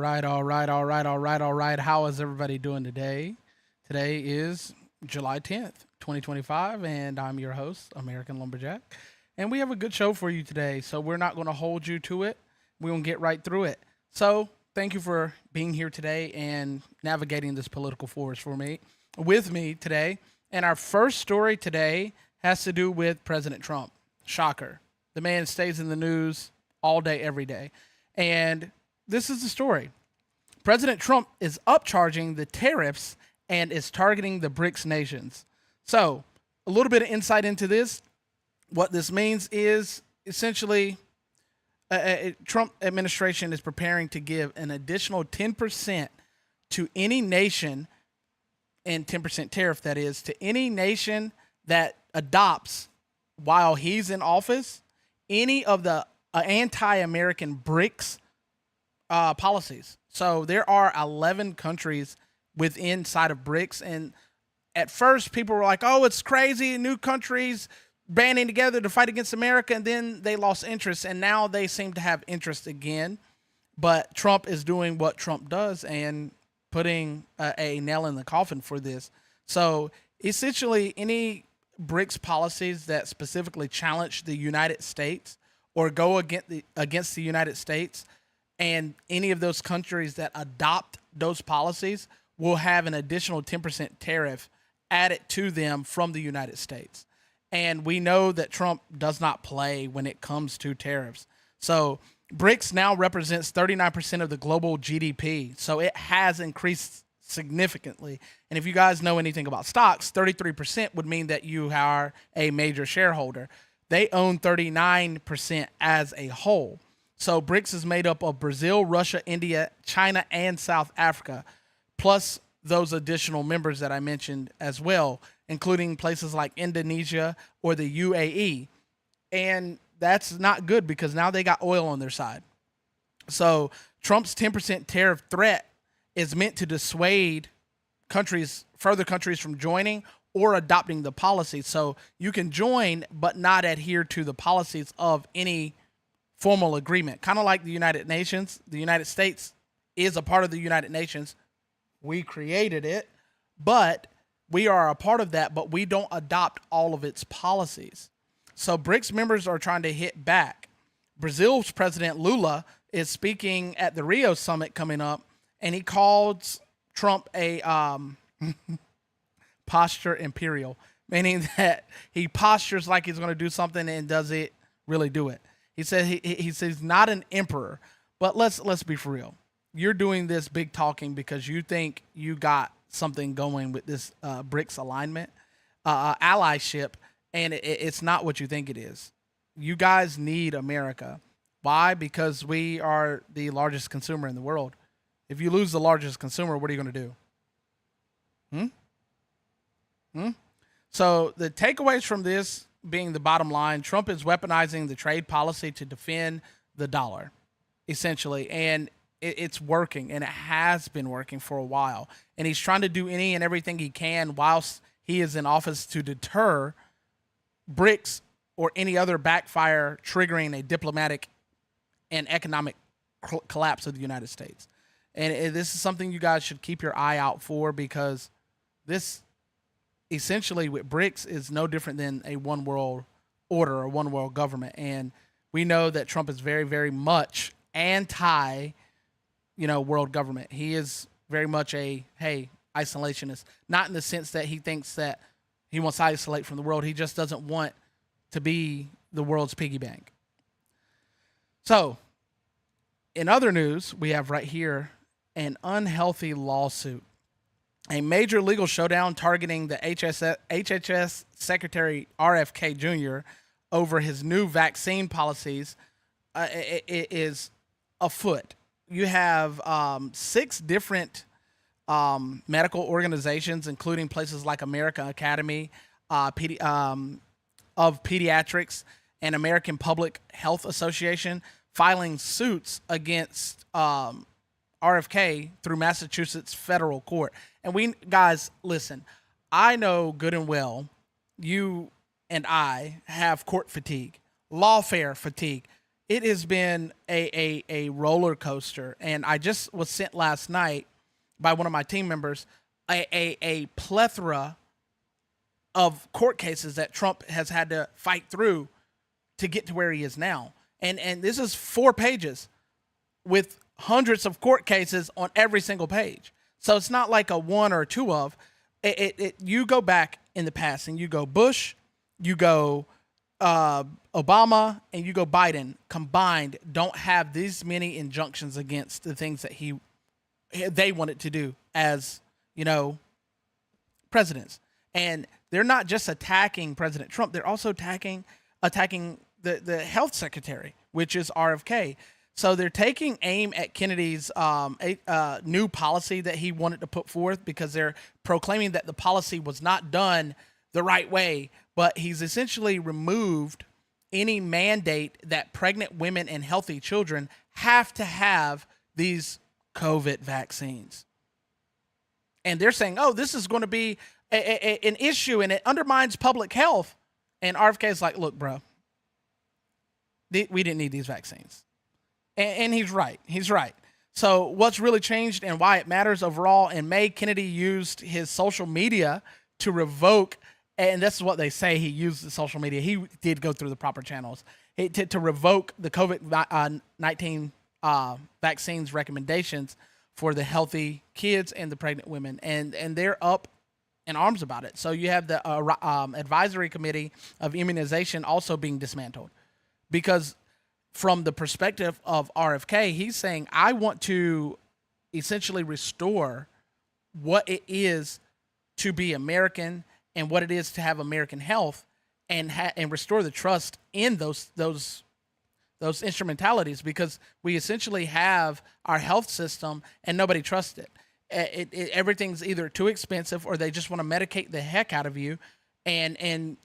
All right. How is everybody doing today? Today is July 10th, 2025, and I'm your host, American Lumberjack. And we have a good show for you today, so we're not going to hold you to it. We're going to get right through it. So, thank you for being here today and navigating this political forest with me today. And our first story today has to do with President Trump. Shocker. The man stays in the news all day, every day. And this is the story. President Trump is upcharging the tariffs and is targeting the BRICS nations. So, a little bit of insight into this. What this means is essentially Trump administration is preparing to give an additional 10% to any nation, and 10% tariff, that is, to any nation that adopts, while he's in office, any of the anti-American BRICS policies. So there are 11 countries inside of BRICS, and at first people were like, oh, it's crazy, new countries banding together to fight against America, and then they lost interest, and now they seem to have interest again. But Trump is doing what Trump does and putting a nail in the coffin for this. So essentially, any BRICS policies that specifically challenge the United States or go against the United States, and any of those countries that adopt those policies will have an additional 10% tariff added to them from the United States. And we know that Trump does not play when it comes to tariffs. So BRICS now represents 39% of the global GDP. So it has increased significantly. And if you guys know anything about stocks, 33% would mean that you are a major shareholder. They own 39% as a whole. So BRICS is made up of Brazil, Russia, India, China, and South Africa, plus those additional members that I mentioned as well, including places like Indonesia or the UAE. And that's not good because now they got oil on their side. So Trump's 10% tariff threat is meant to dissuade further countries from joining or adopting the policy. So you can join but not adhere to the policies of any formal agreement. Kind of like the United Nations. The United States is a part of the United Nations. We created it, but we are a part of that, but we don't adopt all of its policies. So BRICS members are trying to hit back. Brazil's President Lula is speaking at the Rio summit coming up, and he called Trump a posture imperial, meaning that he postures like he's going to do something and doesn't really do it. He said he says he's not an emperor, but let's be for real. You're doing this big talking because you think you got something going with this BRICS alignment, allyship, and it's not what you think it is. You guys need America. Why? Because we are the largest consumer in the world. If you lose the largest consumer, what are you going to do? So the takeaways from this being the bottom line, Trump is weaponizing the trade policy to defend the dollar, essentially, and it's working, and it has been working for a while. And he's trying to do any and everything he can whilst he is in office to deter BRICS or any other backfire triggering a diplomatic and economic collapse of the United States. And this is something you guys should keep your eye out for, because this essentially with BRICS is no different than a one world order or one world government. And we know that Trump is very, very much anti world government. He is very much isolationist, not in the sense that he thinks that he wants to isolate from the world. He just doesn't want to be the world's piggy bank. So, in other news, we have right here an unhealthy lawsuit. A major legal showdown targeting the HHS Secretary RFK Jr. over his new vaccine policies is afoot. You have 6 different medical organizations, including places like American Academy of Pediatrics and American Public Health Association, filing suits against RFK through Massachusetts federal court. And guys, listen, I know good and well you and I have court fatigue, lawfare fatigue. it has been a roller coaster. And I just was sent last night by one of my team members a plethora of court cases that Trump has had to fight through to get to where he is now. And this is 4 pages with hundreds of court cases on every single page. So it's not like a one or two of. You go back in the past and you go Bush, you go Obama, and you go Biden combined don't have these many injunctions against the things that they wanted to do as, presidents. And they're not just attacking President Trump, they're also attacking the health secretary, which is RFK. So they're taking aim at Kennedy's new policy that he wanted to put forth, because they're proclaiming that the policy was not done the right way, but he's essentially removed any mandate that pregnant women and healthy children have to have these COVID vaccines. And they're saying, oh, this is going to be an issue and it undermines public health. And RFK is like, look, bro, we didn't need these vaccines. And he's right. He's right. So what's really changed and why it matters overall, in May, Kennedy used his social media to revoke, and this is what they say, he used the social media. He did go through the proper channels to revoke the COVID-19 vaccines recommendations for the healthy kids and the pregnant women. And they're up in arms about it. So you have the advisory committee of immunization also being dismantled, because from the perspective of RFK, he's saying, I want to essentially restore what it is to be American and what it is to have American health, and restore the trust in those instrumentalities, because we essentially have our health system and nobody trusts it. Everything's either too expensive or they just want to medicate the heck out of you, and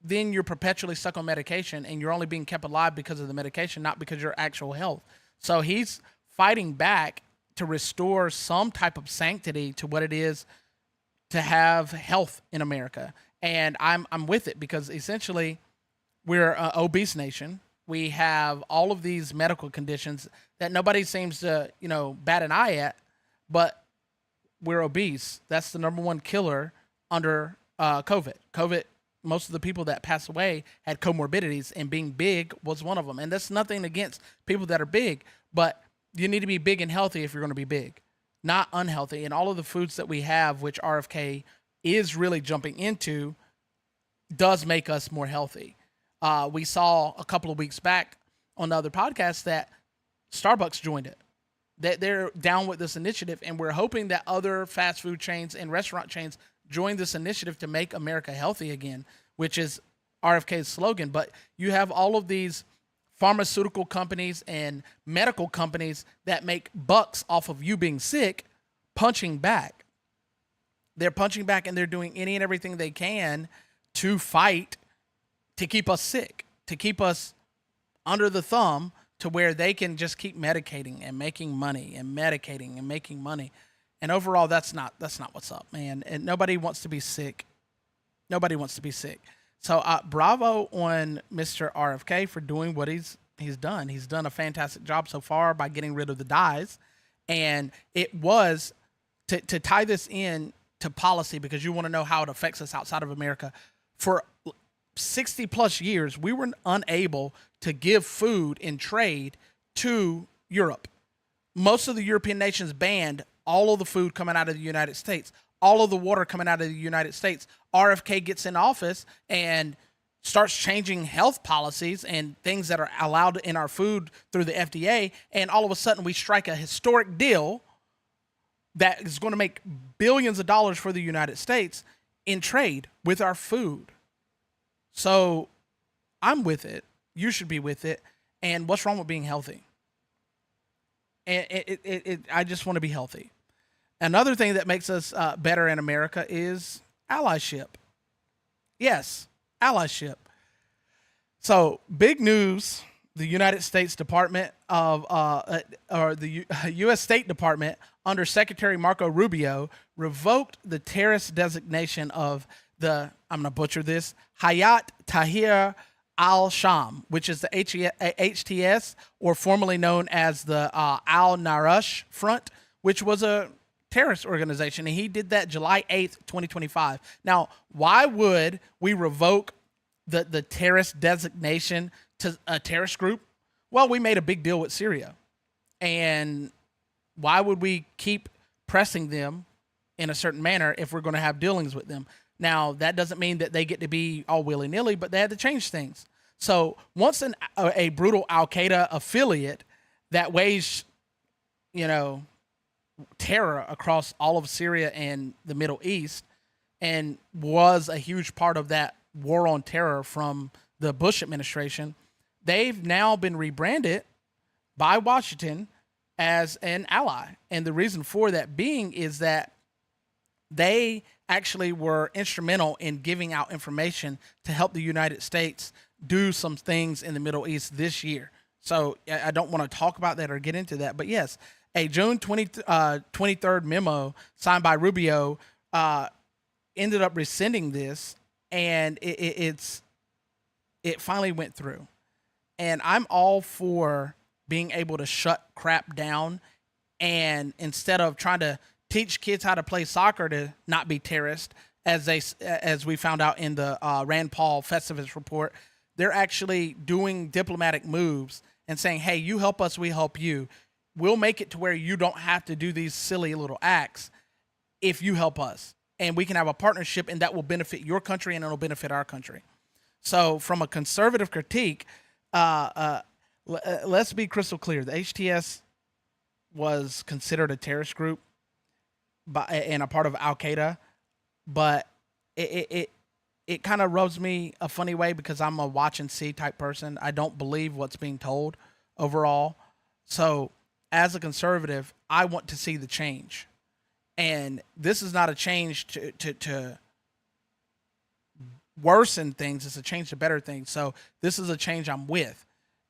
then you're perpetually stuck on medication and you're only being kept alive because of the medication, not because of your actual health. So he's fighting back to restore some type of sanctity to what it is to have health in America. And I'm with it, because essentially we're an obese nation. We have all of these medical conditions that nobody seems to, bat an eye at, but we're obese. That's the number one killer under COVID. Most of the people that passed away had comorbidities, and being big was one of them. And that's nothing against people that are big, but you need to be big and healthy if you're going to be big, not unhealthy. And all of the foods that we have, which RFK is really jumping into, does make us more healthy. We saw a couple of weeks back on the other podcast that Starbucks joined it. They're down with this initiative, and we're hoping that other fast food chains and restaurant chains join this initiative to make America healthy again, which is RFK's slogan. But you have all of these pharmaceutical companies and medical companies that make bucks off of you being sick, punching back. They're punching back, and they're doing any and everything they can to fight to keep us sick, to keep us under the thumb, to where they can just keep medicating and making money and medicating and making money. And overall, that's not what's up, man. And nobody wants to be sick. Nobody wants to be sick. So bravo on Mr. RFK for doing what he's done. He's done a fantastic job so far by getting rid of the dyes. And it was to tie this in to policy, because you want to know how it affects us outside of America. For 60 plus years, we were unable to give food in trade to Europe. Most of the European nations banned all of the food coming out of the United States, all of the water coming out of the United States. RFK gets in office and starts changing health policies and things that are allowed in our food through the FDA. And all of a sudden we strike a historic deal that is going to make billions of dollars for the United States in trade with our food. So I'm with it. You should be with it. And what's wrong with being healthy? And I just want to be healthy. Another thing that makes us better in America is allyship. Yes, allyship. So big news: the United States Department of, or the U.S. State Department under Secretary Marco Rubio revoked the terrorist designation of the, I'm going to butcher this, Hayat Tahrir al-Sham, which is the HTS, or formerly known as the al-Narush Front, which was a terrorist organization, and he did that July 8th, 2025. Now, why would we revoke the terrorist designation to a terrorist group? Well, we made a big deal with Syria, and why would we keep pressing them in a certain manner if we're going to have dealings with them? Now, that doesn't mean that they get to be all willy-nilly, but they had to change things. So once a brutal Al-Qaeda affiliate that waged, terror across all of Syria and the Middle East, and was a huge part of that war on terror from the Bush administration, they've now been rebranded by Washington as an ally. And the reason for that being is that they actually were instrumental in giving out information to help the United States do some things in the Middle East this year. So I don't want to talk about that or get into that. But yes, a June 23rd memo signed by Rubio ended up rescinding this, and it finally went through. And I'm all for being able to shut crap down, and instead of trying to teach kids how to play soccer to not be terrorists, as we found out in the Rand Paul Festivus report, they're actually doing diplomatic moves and saying, hey, you help us, we help you. We'll make it to where you don't have to do these silly little acts if you help us. And we can have a partnership, and that will benefit your country and it'll benefit our country. So from a conservative critique, let's be crystal clear. The HTS was considered a terrorist group and a part of Al-Qaeda, but it kind of rubs me a funny way because I'm a watch and see type person. I don't believe what's being told overall. So as a conservative, I want to see the change. And this is not a change to worsen things. It's a change to better things. So this is a change I'm with.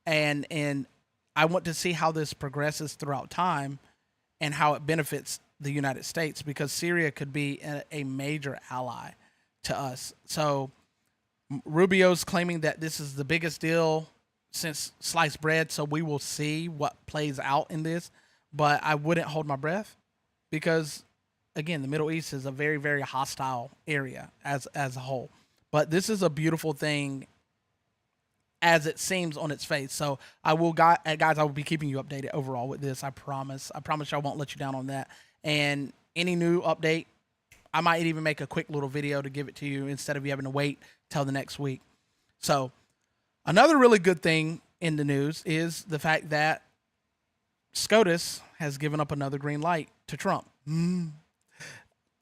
And I want to see how this progresses throughout time and how it benefits the United States, because Syria could be a major ally to us. So Rubio's claiming that this is the biggest deal since sliced bread. So we will see what plays out in this, but I wouldn't hold my breath because, again, the Middle East is a very, very hostile area as a whole. But this is a beautiful thing as it seems on its face. So I will, guys, I will be keeping you updated overall with this. I promise. I promise I won't let you down on that. And any new update, I might even make a quick little video to give it to you instead of you having to wait till the next week. So another really good thing in the news is the fact that SCOTUS has given up another green light to Trump. And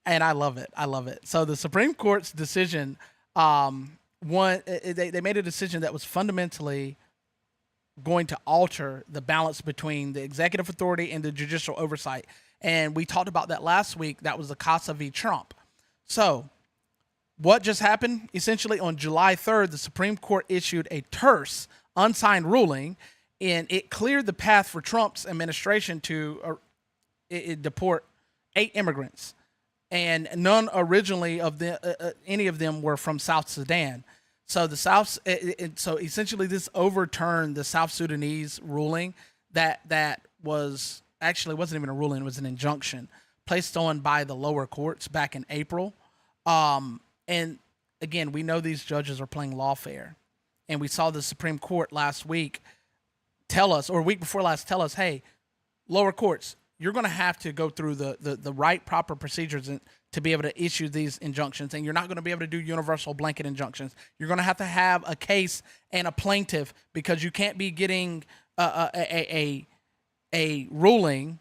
I love it. I love it. So the Supreme Court's decision, they made a decision that was fundamentally going to alter the balance between the executive authority and the judicial oversight. And we talked about that last week. That was the Casa v. Trump. So what just happened? Essentially on July 3rd, the Supreme Court issued a terse, unsigned ruling, and it cleared the path for Trump's administration to deport 8 immigrants. And none originally of any of them were from South Sudan. So so essentially this overturned the South Sudanese ruling that was actually wasn't even a ruling, it was an injunction placed on by the lower courts back in April. And again, we know these judges are playing lawfare. And we saw the Supreme Court last week tell us, or a week before last, tell us, hey, lower courts, you're going to have to go through the right proper procedures to be able to issue these injunctions. And you're not going to be able to do universal blanket injunctions. You're going to have a case and a plaintiff, because you can't be getting a ruling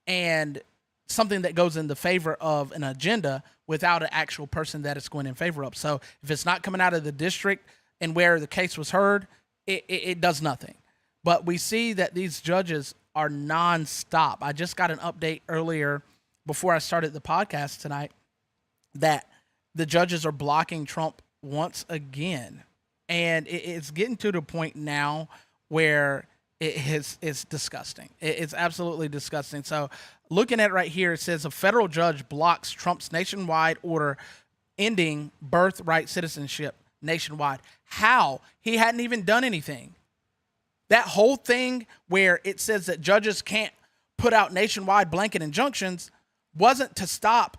and something that goes in the favor of an agenda without an actual person that it's going in favor of. So if it's not coming out of the district and where the case was heard, it does nothing. But we see that these judges are nonstop. I just got an update earlier before I started the podcast tonight that the judges are blocking Trump once again. And it's getting to the point now where it's disgusting. It's absolutely disgusting. So looking at it right here, it says a federal judge blocks Trump's nationwide order ending birthright citizenship nationwide. How? He hadn't even done anything. That whole thing where it says that judges can't put out nationwide blanket injunctions wasn't to stop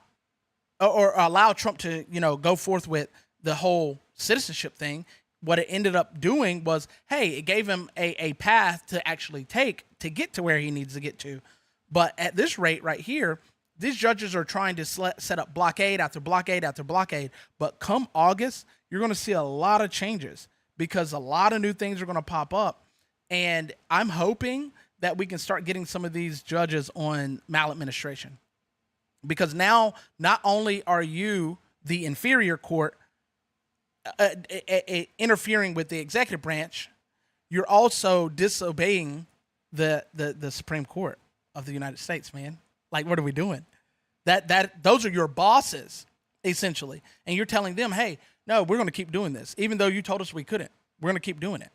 or allow Trump to, go forth with the whole citizenship thing. What it ended up doing was, hey, it gave him a path to actually take to get to where he needs to get to. But at this rate right here, these judges are trying to set up blockade after blockade after blockade. But come August, you're going to see a lot of changes because a lot of new things are going to pop up. And I'm hoping that we can start getting some of these judges on maladministration. Because now, not only are you, the inferior court, interfering with the executive branch, you're also disobeying the Supreme Court of the United States, man. Like, what are we doing? Those are your bosses, essentially. And you're telling them, hey, no, we're going to keep doing this. Even though you told us we couldn't. We're going to keep doing it.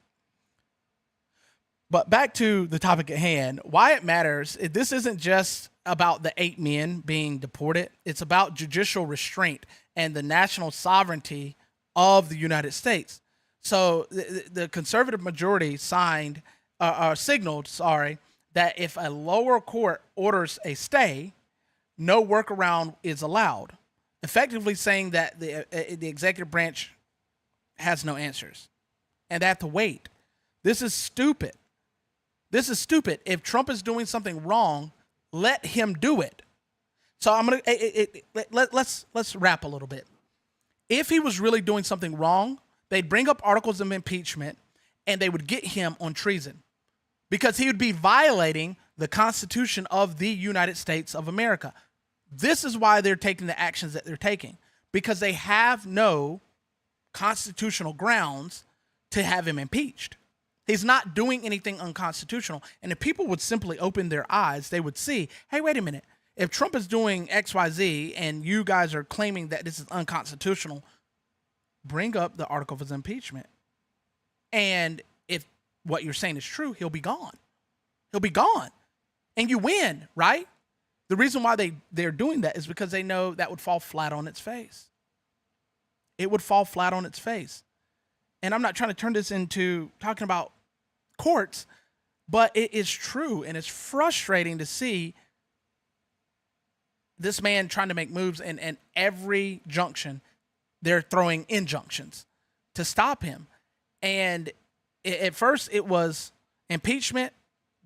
But back to the topic at hand, why it matters, this isn't just about the 8 men being deported. It's about judicial restraint and the national sovereignty of the United States. So the conservative majority signaled, that if a lower court orders a stay, no workaround is allowed, effectively saying that the executive branch has no answers and they have to wait. This is stupid. This is stupid. If Trump is doing something wrong, let him do it. So let's wrap a little bit. If he was really doing something wrong, they'd bring up articles of impeachment and they would get him on treason because he would be violating the Constitution of the United States of America. This is why they're taking the actions that they're taking, because they have no constitutional grounds to have him impeached. He's not doing anything unconstitutional. And if people would simply open their eyes, they would see, hey, wait a minute. If Trump is doing XYZ and you guys are claiming that this is unconstitutional, bring up the article of impeachment. And if what you're saying is true, he'll be gone. He'll be gone. And you win, right? The reason why they're doing that is because they know that would fall flat on its face. It would fall flat on its face. And I'm not trying to turn this into talking about courts, but it is true. And it's frustrating to see this man trying to make moves, and every junction, they're throwing injunctions to stop him. And at first it was impeachment.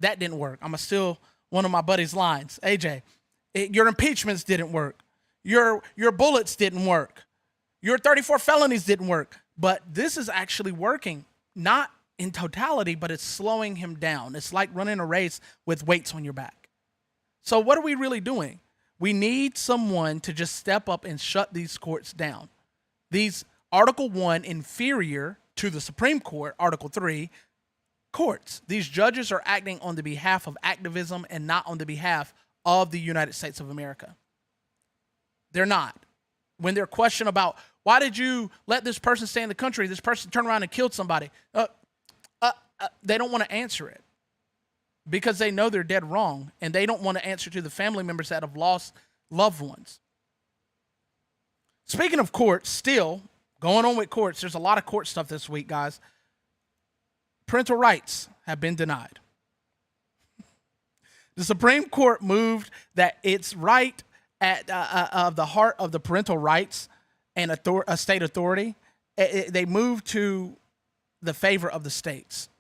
That didn't work. I'm going to steal one of my buddy's lines. AJ, your impeachments didn't work. Your bullets didn't work. Your 34 felonies didn't work. But this is actually working, not in totality, but it's slowing him down. It's like running a race with weights on your back. So what are we really doing? We need someone to just step up and shut these courts down. These Article 1 inferior to the Supreme Court, Article 3 courts. These judges are acting on the behalf of activism and not on the behalf of the United States of America. They're not. When they're questioned about, why did you let this person stay in the country? This person turned around and killed somebody. They don't want to answer it because they know they're dead wrong, and they don't want to answer to the family members that have lost loved ones. Speaking of courts, still going on with courts, there's a lot of court stuff this week, guys. Parental rights have been denied. The Supreme Court moved that it's right at of the heart of the parental rights and a state authority. They moved to the favor of the states.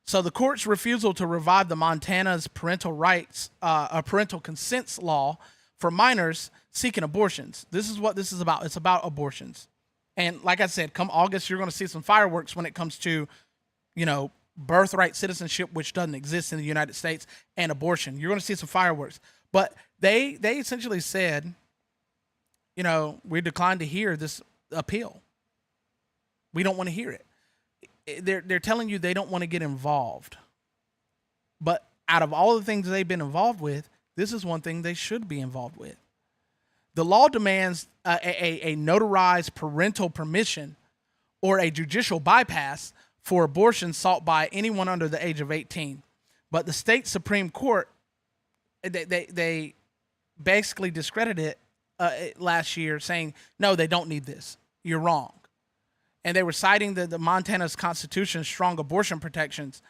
So the court's refusal to revive the Montana's parental rights, parental consents law for minors seeking abortions. This is what this is about. It's about abortions. And like I said, come August, you're going to see some fireworks when it comes to, birthright citizenship, which doesn't exist in the United States, and abortion. You're going to see some fireworks. But they essentially said, we declined to hear this appeal. We don't want to hear it. They're telling you they don't want to get involved. But out of all the things they've been involved with, this is one thing they should be involved with. The law demands a notarized parental permission or a judicial bypass for abortion sought by anyone under the age of 18. But the state Supreme Court, they basically discredited it last year, saying, no, they don't need this. You're wrong. And they were citing the Montana's Constitution's strong abortion protections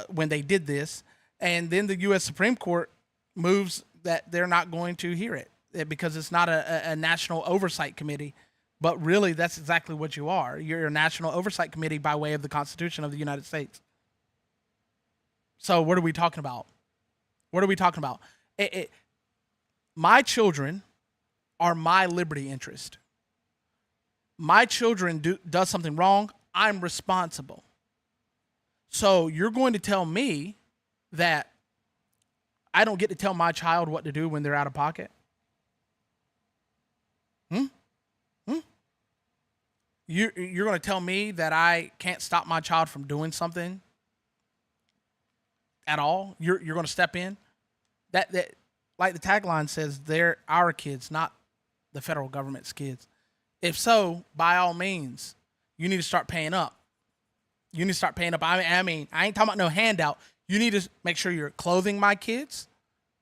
when they did this. And then the U.S. Supreme Court moves that they're not going to hear it because it's not a national oversight committee. But really, that's exactly what you are. You're a national oversight committee by way of the Constitution of the United States. So what are we talking about? What are we talking about? My children are my liberty interest. My children does something wrong, I'm responsible. So you're going to tell me that I don't get to tell my child what to do when they're out of pocket? You're going to tell me that I can't stop my child from doing something at all? You're going to step in? That like the tagline says, they're our kids, not the federal government's kids. If so, by all means, you need to start paying up. You need to start paying up. I mean, I ain't talking about no handout. You need to make sure you're clothing my kids.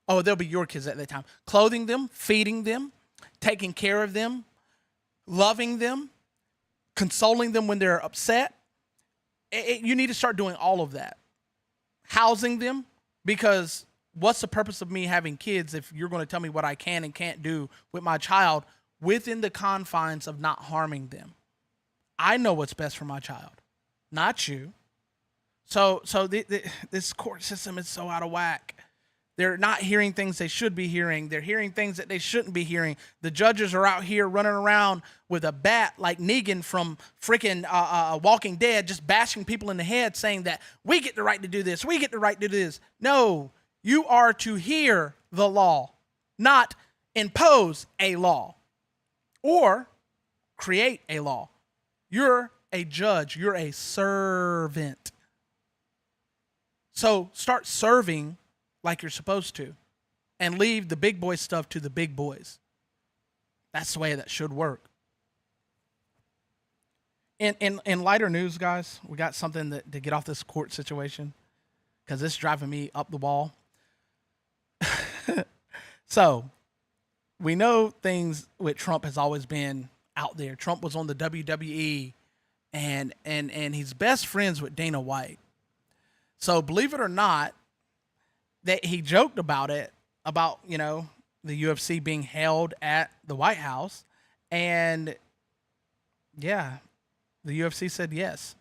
Oh, they'll be your kids at that time. Clothing them, feeding them, taking care of them, loving them, consoling them when they're upset. You need to start doing all of that. Housing them, because what's the purpose of me having kids if you're going to tell me what I can and can't do with my child within the confines of not harming them? I know what's best for my child, not you. So this court system is so out of whack. They're not hearing things they should be hearing. They're hearing things that they shouldn't be hearing. The judges are out here running around with a bat like Negan from freaking Walking Dead, just bashing people in the head, saying that we get the right to do this. We get the right to do this. No, you are to hear the law, not impose a law or create a law. You're a judge. You're a servant. So start serving like you're supposed to, and leave the big boy stuff to the big boys. That's the way that should work. In lighter news, guys, we got something to get off this court situation, because it's driving me up the wall. So, we know things with Trump has always been out there. Trump was on the WWE, and he's best friends with Dana White. So, believe it or not, that he joked about it, about, you know, the UFC being held at the White House. And yeah, the UFC said yes.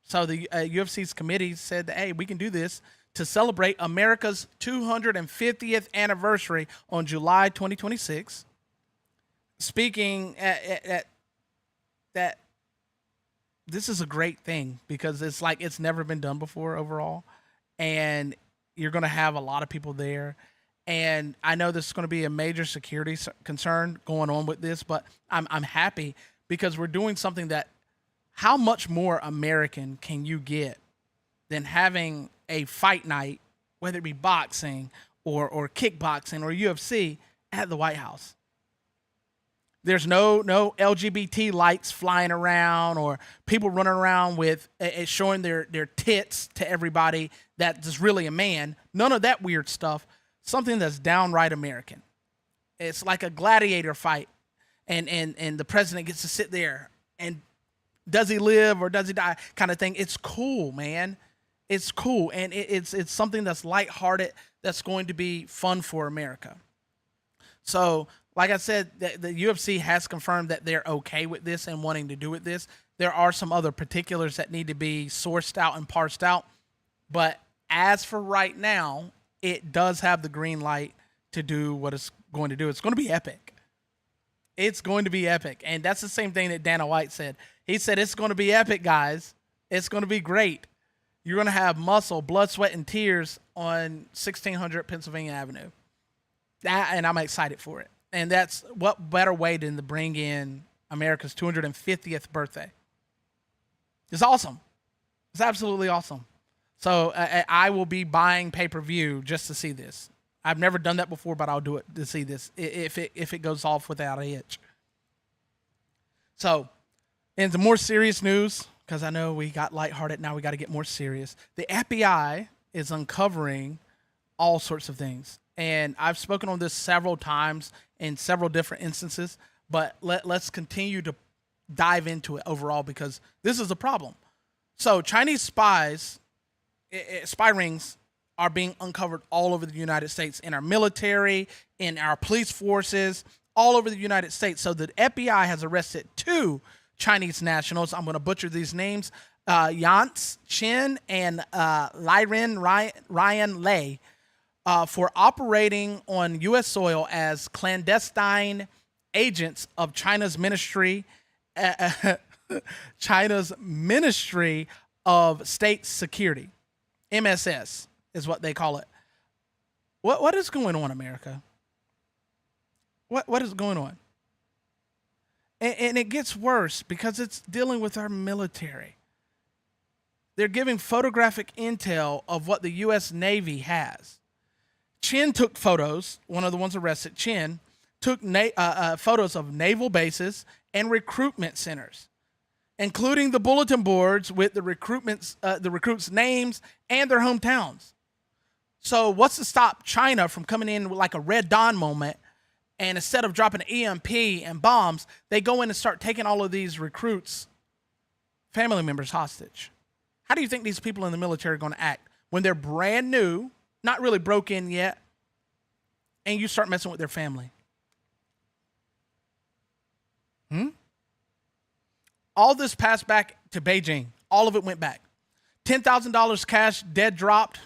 So the UFC's committee said that, hey, we can do this to celebrate America's 250th anniversary on July 2026. Speaking at that, this is a great thing, because it's like it's never been done before overall. And you're going to have a lot of people there. And I know this is going to be a major security concern going on with this, but I'm happy, because we're doing something that, how much more American can you get than having a fight night, whether it be boxing or kickboxing or UFC, at the White House? There's no LGBT lights flying around, or people running around with showing their tits to everybody that's really a man. None of that weird stuff. Something that's downright American. It's like a gladiator fight, and the president gets to sit there, and does he live or does he die, kind of thing. It's cool, man. It's cool, and it's something that's lighthearted, that's going to be fun for America. So, like I said, the UFC has confirmed that they're okay with this and wanting to do with this. There are some other particulars that need to be sourced out and parsed out. But as for right now, it does have the green light to do what it's going to do. It's going to be epic. It's going to be epic. And that's the same thing that Dana White said. He said, it's going to be epic, guys. It's going to be great. You're going to have muscle, blood, sweat, and tears on 1600 Pennsylvania Avenue. And I'm excited for it. And that's, what better way than to bring in America's 250th birthday. It's awesome. It's absolutely awesome. So I will be buying pay-per-view just to see this. I've never done that before, but I'll do it to see this if it goes off without a hitch. So, into more serious news, because I know we got lighthearted, now we got to get more serious. The FBI is uncovering all sorts of things. And I've spoken on this several times in several different instances, but let's continue to dive into it overall because this is a problem. So Chinese spies, spy rings are being uncovered all over the United States, in our military, in our police forces, all over the United States. So the FBI has arrested 2 Chinese nationals. I'm going to butcher these names. Yance Chen and Ryan Lei for operating on U.S. soil as clandestine agents of China's Ministry of State Security. MSS is what they call it. What is going on, America? What is going on? And it gets worse because it's dealing with our military. They're giving photographic intel of what the U.S. Navy has. Chen took photos, one of the ones arrested, Chen, took photos of naval bases and recruitment centers, including the bulletin boards with the recruits' names and their hometowns. So what's to stop China from coming in with like a Red Dawn moment, and instead of dropping EMP and bombs, they go in and start taking all of these recruits' family members hostage? How do you think these people in the military are going to act when they're brand new, not really broke in yet, and you start messing with their family? All this passed back to Beijing. All of it went back. $10,000 cash dead dropped.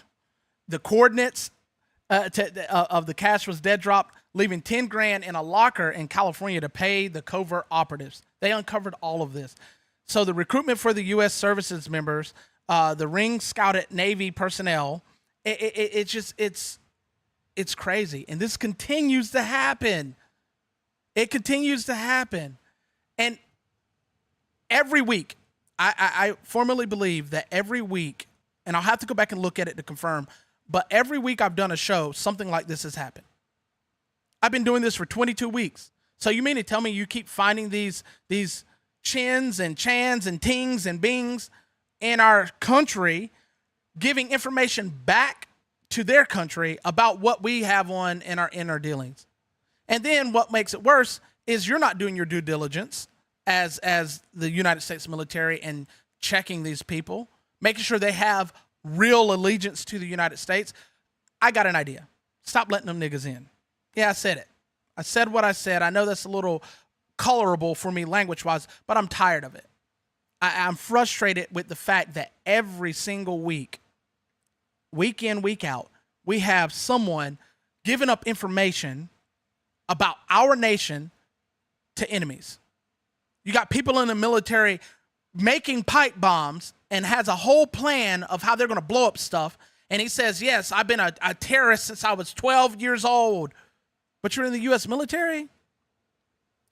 The coordinates of the cash was dead dropped, leaving $10,000 in a locker in California to pay the covert operatives. They uncovered all of this. So the recruitment for the U.S. services members, the ring scouted Navy personnel, it's crazy. And this continues to happen. It continues to happen. And every week, I formally believe that every week, and I'll have to go back and look at it to confirm, but every week I've done a show, something like this has happened. I've been doing this for 22 weeks. So you mean to tell me you keep finding these chins and chans and tings and bings in our country, giving information back to their country about what we have on in our dealings? And then what makes it worse is you're not doing your due diligence as the United States military and checking these people, making sure they have real allegiance to the United States. I got an idea. Stop letting them niggas in. Yeah, I said it. I said what I said. I know that's a little colorable for me language-wise, but I'm tired of it. I'm frustrated with the fact that every single week, week in, week out, we have someone giving up information about our nation to enemies. You got people in the military making pipe bombs and has a whole plan of how they're going to blow up stuff. And he says, yes, I've been a terrorist since I was 12 years old. But you're in the U.S. military?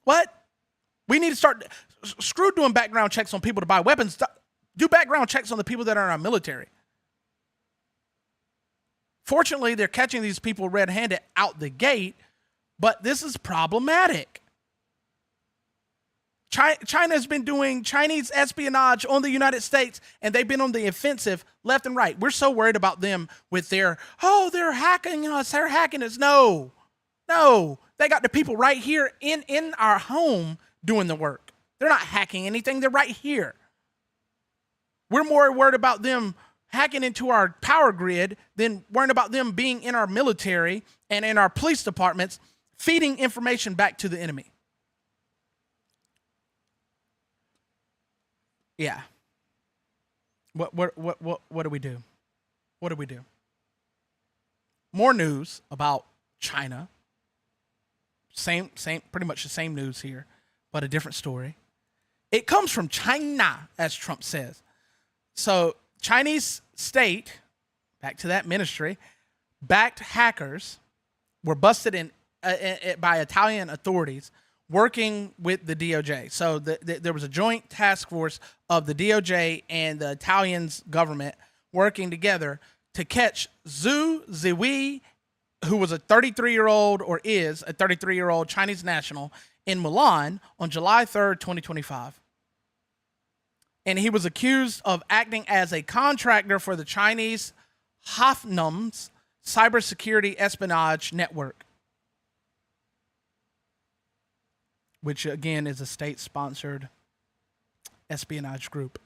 What? We need to start, screw doing background checks on people to buy weapons. Do background checks on the people that are in our military. Fortunately, they're catching these people red-handed out the gate, but this is problematic. China has been doing Chinese espionage on the United States, and they've been on the offensive left and right. We're so worried about them with their, they're hacking us, they're hacking us. No, they got the people right here in our home doing the work. They're not hacking anything, they're right here. We're more worried about them hacking into our power grid than worrying about them being in our military and in our police departments, feeding information back to the enemy. Yeah. What do we do? What do we do? More news about China. Same, pretty much the same news here, but a different story. It comes from China, as Trump says. So Chinese state, back to that ministry, backed hackers were busted by Italian authorities working with the DOJ. So there was a joint task force of the DOJ and the Italian's government working together to catch Zhu Ziwei, who was a 33-year-old or is a 33-year-old Chinese national in Milan on July 3rd, 2025. And he was accused of acting as a contractor for the Chinese Hafnum's cybersecurity espionage network, which again is a state-sponsored espionage group.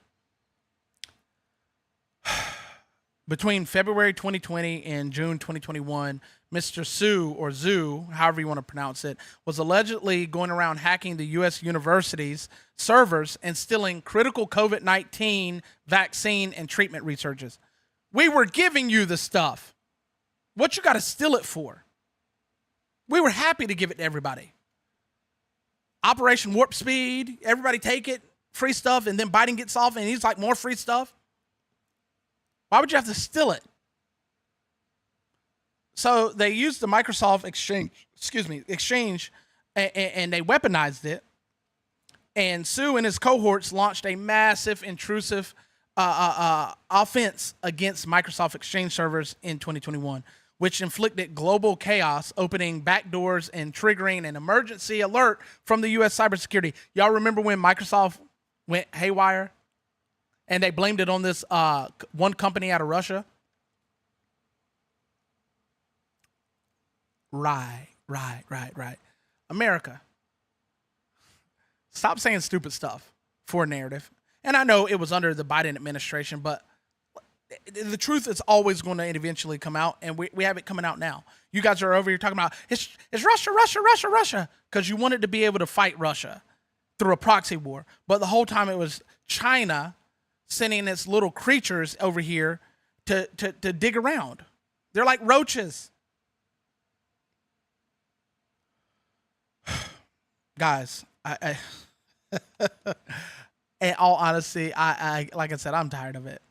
Between February 2020 and June 2021, Mr. Su, or Zhu, however you want to pronounce it, was allegedly going around hacking the U.S. universities' servers and stealing critical COVID-19 vaccine and treatment researches. We were giving you the stuff. What you got to steal it for? We were happy to give it to everybody. Operation Warp Speed, everybody take it, free stuff, and then Biden gets off and he's like, more free stuff. Why would you have to steal it? So they used the Microsoft Exchange, and they weaponized it. And Su and his cohorts launched a massive, intrusive offense against Microsoft Exchange servers in 2021, which inflicted global chaos, opening backdoors and triggering an emergency alert from the U.S. cybersecurity. Y'all remember when Microsoft went haywire? And they blamed it on this one company out of Russia. Right. America, stop saying stupid stuff for a narrative. And I know it was under the Biden administration, but the truth is always going to eventually come out, and we have it coming out now. You guys are over here talking about, it's Russia, because you wanted to be able to fight Russia through a proxy war. But the whole time it was China sending its little creatures over here to dig around. They're like roaches. Guys, I in all honesty, I like I said, I'm tired of it.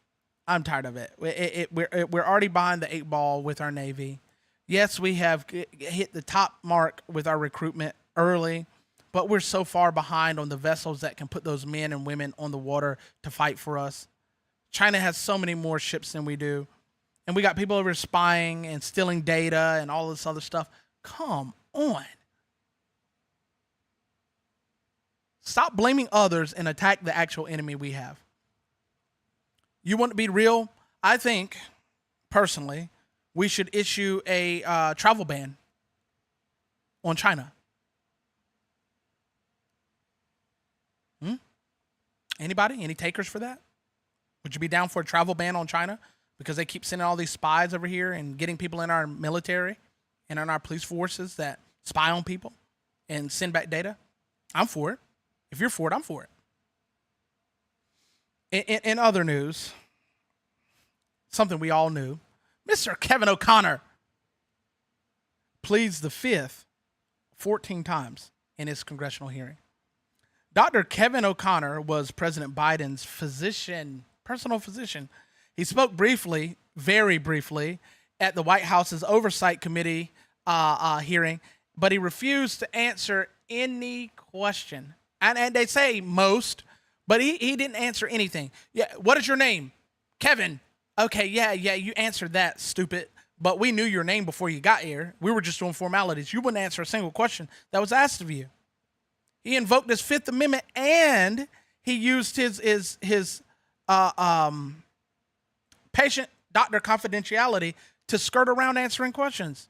We're already behind the 8 ball with our Navy. Yes, we have hit the top mark with our recruitment early, but we're so far behind on the vessels that can put those men and women on the water to fight for us. China has so many more ships than we do. And we got people over spying and stealing data and all this other stuff. Come on. Stop blaming others and attack the actual enemy we have. You want to be real? I think, personally, we should issue a travel ban on China. Anybody? Any takers for that? Would you be down for a travel ban on China? Because they keep sending all these spies over here and getting people in our military and in our police forces that spy on people and send back data? I'm for it. If you're for it, I'm for it. In other news, something we all knew, Mr. Kevin O'Connor pleads the Fifth 14 times in his congressional hearing. Dr. Kevin O'Connor was President Biden's personal physician. He spoke briefly, very briefly, at the White House's Oversight Committee hearing, but he refused to answer any question. And they say most, but he didn't answer anything. Yeah, what is your name? Kevin. Okay, yeah, you answered that, stupid. But we knew your name before you got here. We were just doing formalities. You wouldn't answer a single question that was asked of you. He invoked his Fifth Amendment, and he used his patient doctor confidentiality to skirt around answering questions.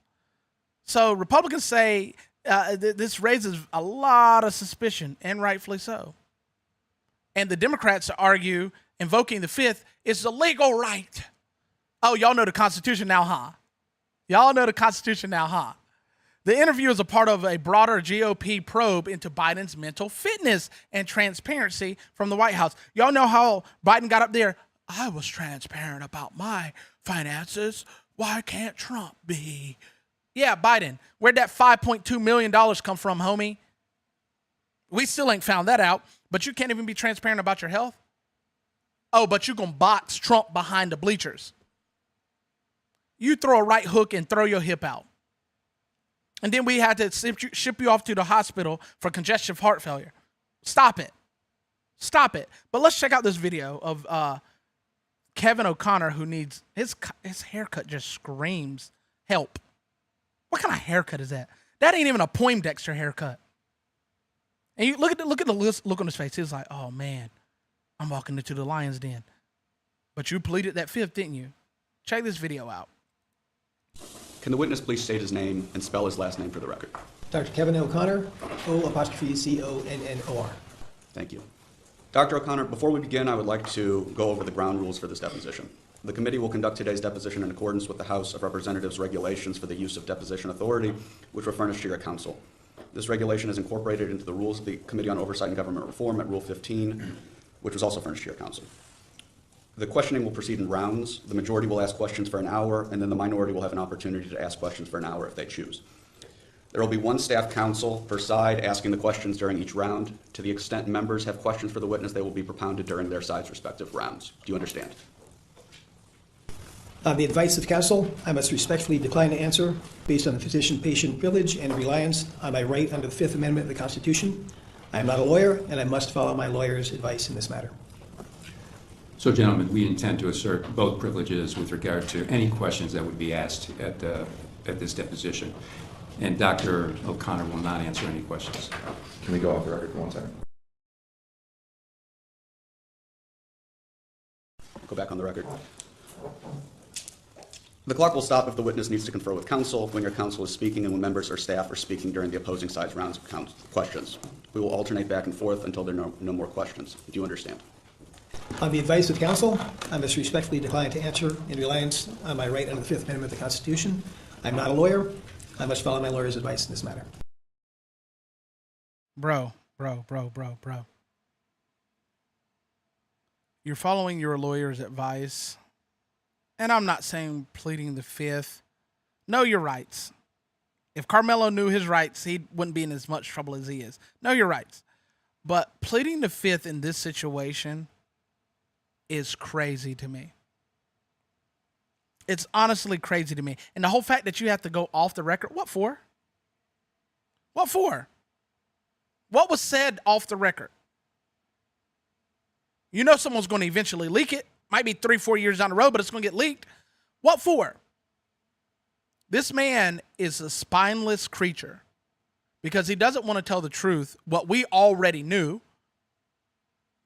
So Republicans say this raises a lot of suspicion, and rightfully so. And the Democrats argue invoking the Fifth is the legal right. Oh, y'all know the Constitution now, huh? The interview is a part of a broader GOP probe into Biden's mental fitness and transparency from the White House. Y'all know how Biden got up there. I was transparent about my finances. Why can't Trump be? Yeah, Biden, where'd that $5.2 million come from, homie? We still ain't found that out, but you can't even be transparent about your health? Oh, but you gonna box Trump behind the bleachers. You throw a right hook and throw your hip out. And then we had to ship you off to the hospital for congestive heart failure. Stop it. But let's check out this video of Kevin O'Connor, who needs his haircut just screams help. What kind of haircut is that? That ain't even a Poindexter haircut. And you look at the look on his face. He's like, oh man, I'm walking into the lion's den. But you pleaded that Fifth, didn't you? Check this video out. Can the witness please state his name and spell his last name for the record? Dr. Kevin O'Connor, O''Connor. Thank you. Dr. O'Connor, before we begin, I would like to go over the ground rules for this deposition. The committee will conduct today's deposition in accordance with the House of Representatives regulations for the use of deposition authority, which were furnished to your counsel. This regulation is incorporated into the rules of the Committee on Oversight and Government Reform at Rule 15, which was also furnished to your counsel. The questioning will proceed in rounds. The majority will ask questions for an hour, and then the minority will have an opportunity to ask questions for an hour if they choose. There will be one staff counsel per side asking the questions during each round. To the extent members have questions for the witness, they will be propounded during their side's respective rounds. Do you understand? On the advice of counsel, I must respectfully decline to answer based on the physician-patient privilege and reliance on my right under the Fifth Amendment of the Constitution. I am not a lawyer, and I must follow my lawyer's advice in this matter. So, gentlemen, we intend to assert both privileges with regard to any questions that would be asked at this deposition. And Dr. O'Connor will not answer any questions. Can we go off the record for 1 second? Go back on the record. The clock will stop if the witness needs to confer with counsel, when your counsel is speaking, and when members or staff are speaking during the opposing side's rounds of questions. We will alternate back and forth until there are no more questions. Do you understand? On the advice of counsel, I must respectfully decline to answer in reliance on my right under the Fifth Amendment of the Constitution. I'm not a lawyer. I must follow my lawyer's advice in this matter. Bro. You're following your lawyer's advice. And I'm not saying pleading the fifth. Know your rights. If Carmelo knew his rights, he wouldn't be in as much trouble as he is. Know your rights. But pleading the fifth in this situation is crazy to me. It's honestly crazy to me. And the whole fact that you have to go off the record, what for? What for? What was said off the record? You know someone's going to eventually leak it. Might be 3-4 years down the road, but it's going to get leaked. What for? This man is a spineless creature because he doesn't want to tell the truth, what we already knew.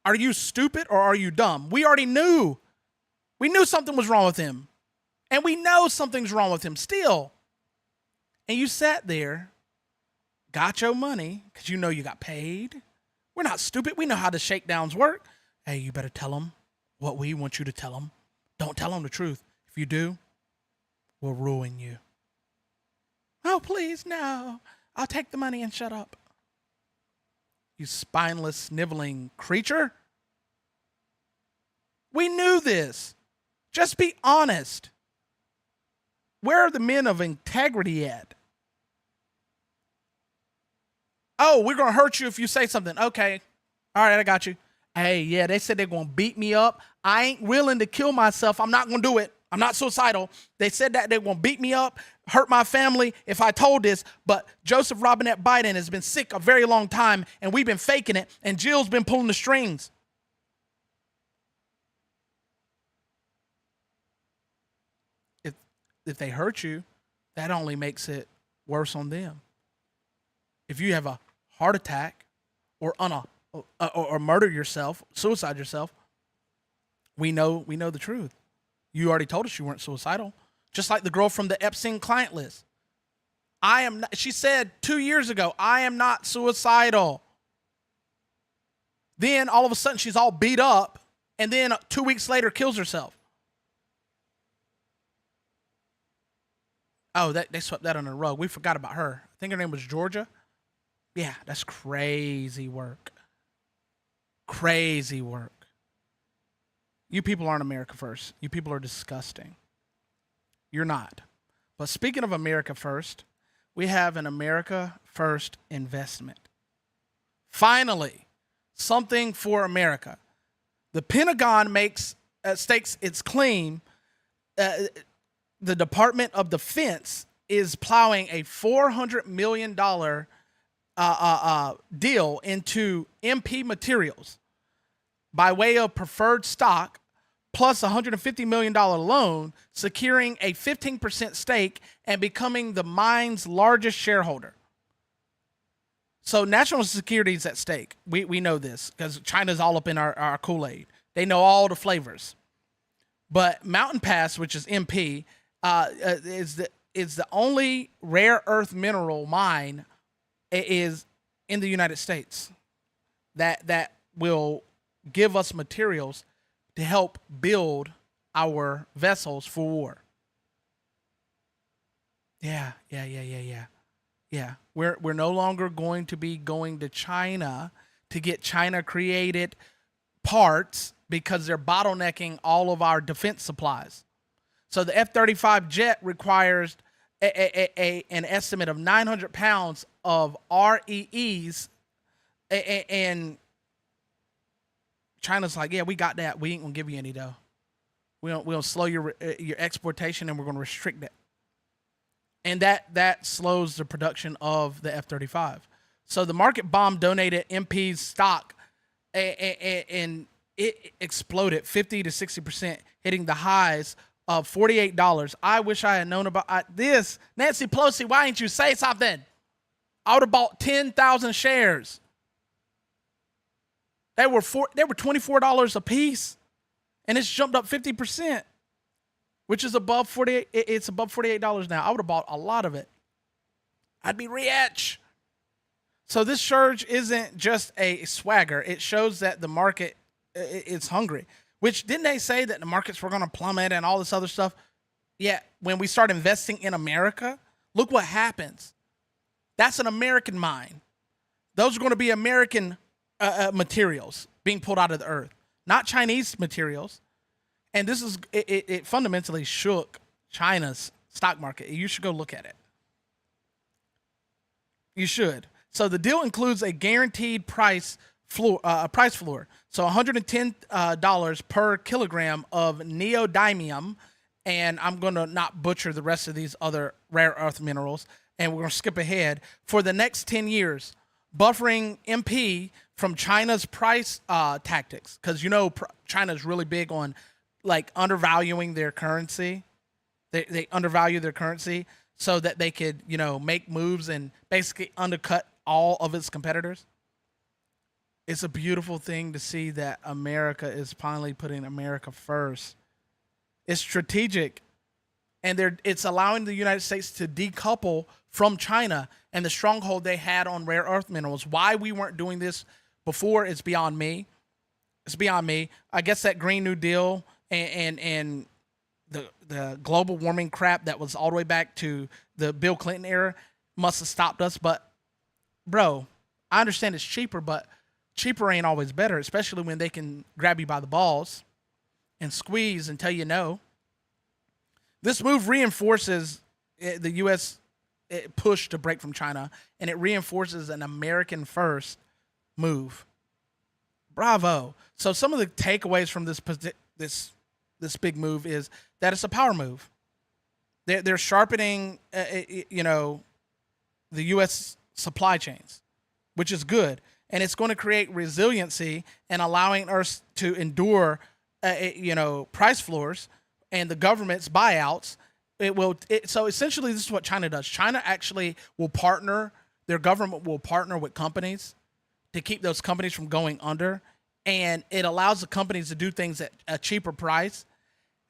Are you stupid or are you dumb? We already knew. We knew something was wrong with him. And we know something's wrong with him still. And you sat there, got your money, because you know you got paid. We're not stupid. We know how the shakedowns work. Hey, you better tell them what we want you to tell them. Don't tell them the truth. If you do, we'll ruin you. Oh, please, no. I'll take the money and shut up. You spineless, sniveling creature. We knew this. Just be honest. Where are the men of integrity at? Oh, we're going to hurt you if you say something. Okay. All right, I got you. Hey, yeah, they said they're going to beat me up. I ain't willing to kill myself. I'm not going to do it. I'm not suicidal. They said that they're going to beat me up, hurt my family if I told this. But Joseph Robinette Biden has been sick a very long time, and we've been faking it, and Jill's been pulling the strings. If they hurt you, that only makes it worse on them. If you have a heart attack or murder yourself, suicide yourself, we know the truth. You already told us you weren't suicidal. Just like the girl from the Epstein client list. She said 2 years ago, I am not suicidal. Then all of a sudden she's all beat up, and then 2 weeks later kills herself. Oh, they swept that under the rug. We forgot about her. I think her name was Georgia. Yeah, that's crazy work. Crazy work. You people aren't America first. You people are disgusting. You're not. But speaking of America first, we have an America first investment. Finally, something for America. The Pentagon stakes its claim. The Department of Defense is plowing a $400 million deal into MP Materials by way of preferred stock plus a $150 million loan, securing a 15% stake and becoming the mine's largest shareholder. So national security is at stake. We know this because China's all up in our Kool-Aid. They know all the flavors. But Mountain Pass, which is MP, is the only rare earth mineral mine is in the United States that will give us materials to help build our vessels for war. Yeah. We're no longer going to be going to China to get China created parts because they're bottlenecking all of our defense supplies. So the F-35 jet requires an estimate of 900 pounds of REEs, and China's like, yeah, we got that. We ain't gonna give you any though. We'll slow your exportation, and we're gonna restrict it. And that slows the production of the F-35. So the market bomb donated MP's stock, and it exploded 50 to 60%, hitting the highs of $48. I wish I had known about this. Nancy Pelosi, why didn't you say something? I would have bought 10,000 shares. They were $24 a piece, and it's jumped up 50%, which is above $48. It's above $48 now. I would have bought a lot of it. I'd be rich. So this surge isn't just a swagger. It shows that the market is hungry. Which, didn't they say that the markets were going to plummet and all this other stuff? Yeah, when we start investing in America, look what happens. That's an American mine. Those are going to be American materials being pulled out of the earth, not Chinese materials. And this is, it fundamentally shook China's stock market. You should go look at it. You should. So the deal includes a guaranteed price floor. So $110 per kilogram of neodymium, and I'm going to not butcher the rest of these other rare earth minerals, and we're going to skip ahead for the next 10 years, buffering MP from China's price tactics, because China's really big on like undervaluing their currency. They undervalue their currency so that they could make moves and basically undercut all of its competitors. It's a beautiful thing to see that America is finally putting America first. It's strategic, and it's allowing the United States to decouple from China and the stronghold they had on rare earth minerals. Why we weren't doing this before is beyond me. It's beyond me. I guess that Green New Deal and the global warming crap that was all the way back to the Bill Clinton era must have stopped us. But, bro, I understand it's cheaper, but cheaper ain't always better, especially when they can grab you by the balls and squeeze and tell you no. This move reinforces the U.S. push to break from China, and it reinforces an American first move. Bravo. So some of the takeaways from this big move is that it's a power move. They're sharpening the U.S. supply chains, which is good. And it's going to create resiliency and allowing us to endure, price floors and the government's buyouts. So essentially, this is what China does. China actually will partner. Their government will partner with companies to keep those companies from going under, and it allows the companies to do things at a cheaper price,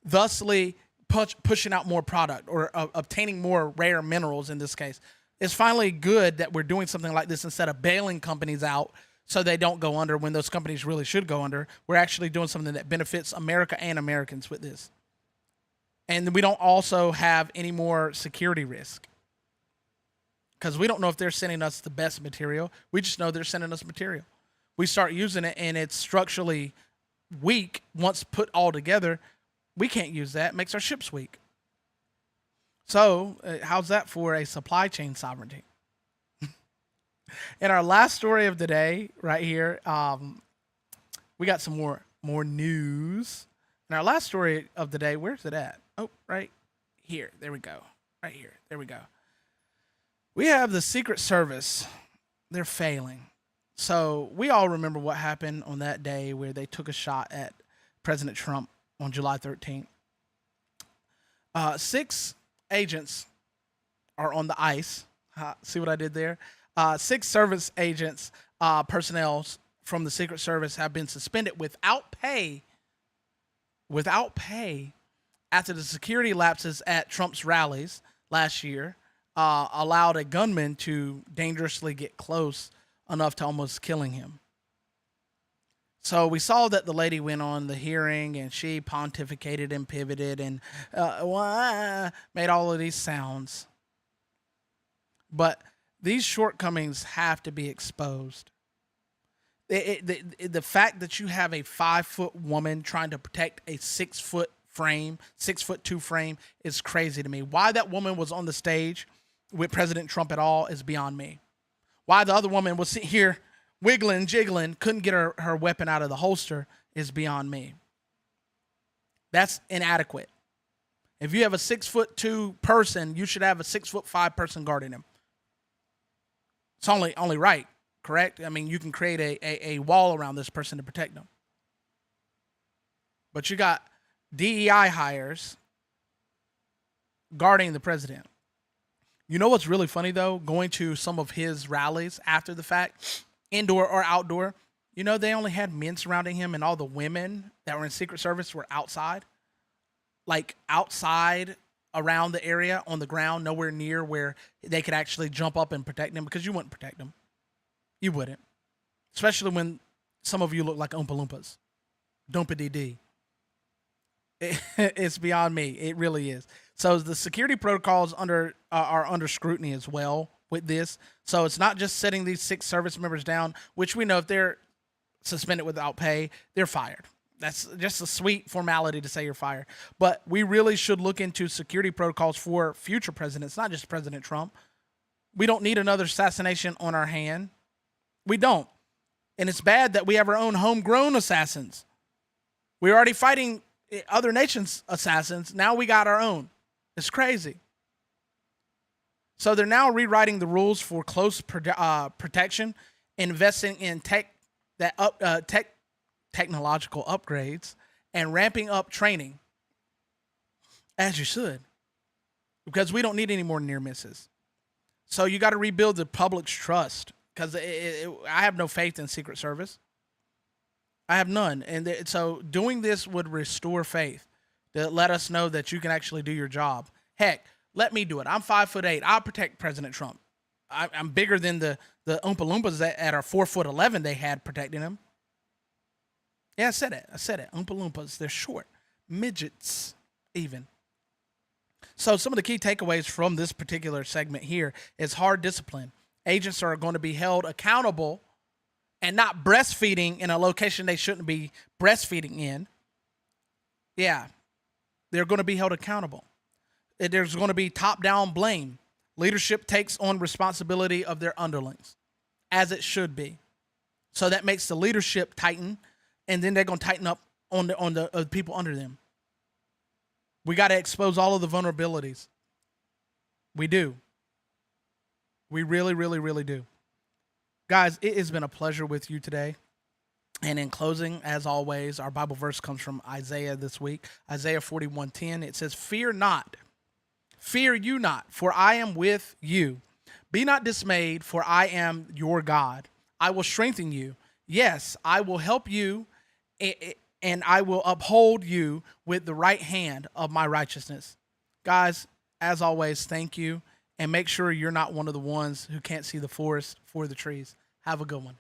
thusly pushing out more product or obtaining more rare minerals in this case. It's finally good that we're doing something like this instead of bailing companies out so they don't go under when those companies really should go under. We're actually doing something that benefits America and Americans with this. And we don't also have any more security risk because we don't know if they're sending us the best material. We just know they're sending us material. We start using it and it's structurally weak. Once put all together, we can't use that. It makes our ships weak. So, how's that for a supply chain sovereignty? In our last story of the day, right here, we got some more news. In our last story of the day, where's it at? Oh, right here. There we go. Right here. There we go. We have the Secret Service. They're failing. So, we all remember what happened on that day where they took a shot at President Trump on July 13th. 6 agents are on the ice. See what I did there? 6 service agents, personnel from the Secret Service have been suspended without pay after the security lapses at Trump's rallies last year allowed a gunman to dangerously get close enough to almost killing him. So we saw that the lady went on the hearing and she pontificated and pivoted and made all of these sounds. But these shortcomings have to be exposed. The fact that you have a 5-foot woman trying to protect a 6-foot frame, 6'2" frame is crazy to me. Why that woman was on the stage with President Trump at all is beyond me. Why the other woman was sitting here wiggling, jiggling, couldn't get her weapon out of the holster is beyond me. That's inadequate. If you have a 6'2" person, you should have a 6'5" person guarding him. It's only right, correct? I mean, you can create a wall around this person to protect them. But you got DEI hires guarding the president. You know what's really funny, though? Going to some of his rallies after the fact, indoor or outdoor, you know, they only had men surrounding him and all the women that were in Secret Service were outside. Like outside around the area on the ground, nowhere near where they could actually jump up and protect him, because you wouldn't protect him. You wouldn't. Especially when some of you look like Oompa Loompas. Doompa-dee-dee. It's beyond me. It really is. So the security protocols are under scrutiny as well with this. So it's not just setting these 6 service members down, which we know if they're suspended without pay, they're fired. That's just a sweet formality to say you're fired. But we really should look into security protocols for future presidents, not just President Trump. We don't need another assassination on our hand. We don't. And it's bad that we have our own homegrown assassins. We're already fighting other nations' assassins. Now we got our own. It's crazy. So they're now rewriting the rules for close protection, investing in technological upgrades, and ramping up training, as you should, because we don't need any more near misses. So you got to rebuild the public's trust, because I have no faith in Secret Service. I have none. And so doing this would restore faith, to let us know that you can actually do your job. Heck, let me do it. I'm 5'8". I'll protect President Trump. I'm bigger than the Oompa Loompas that are 4'11" they had protecting him. Yeah, I said it. Oompa Loompas. They're short. Midgets, even. So some of the key takeaways from this particular segment here is hard discipline. Agents are going to be held accountable and not breastfeeding in a location they shouldn't be breastfeeding in. Yeah, they're going to be held accountable. There's going to be top-down blame. Leadership takes on responsibility of their underlings, as it should be. So that makes the leadership tighten, and then they're going to tighten up on the people under them. We got to expose all of the vulnerabilities. We do. We really, really, really do. Guys, it has been a pleasure with you today. And in closing, as always, our Bible verse comes from Isaiah this week. Isaiah 41:10. It says, "Fear not, fear you not, for I am with you. Be not dismayed, for I am your God. I will strengthen you. Yes, I will help you, and I will uphold you with the right hand of my righteousness." Guys, as always, thank you. And make sure you're not one of the ones who can't see the forest for the trees. Have a good one.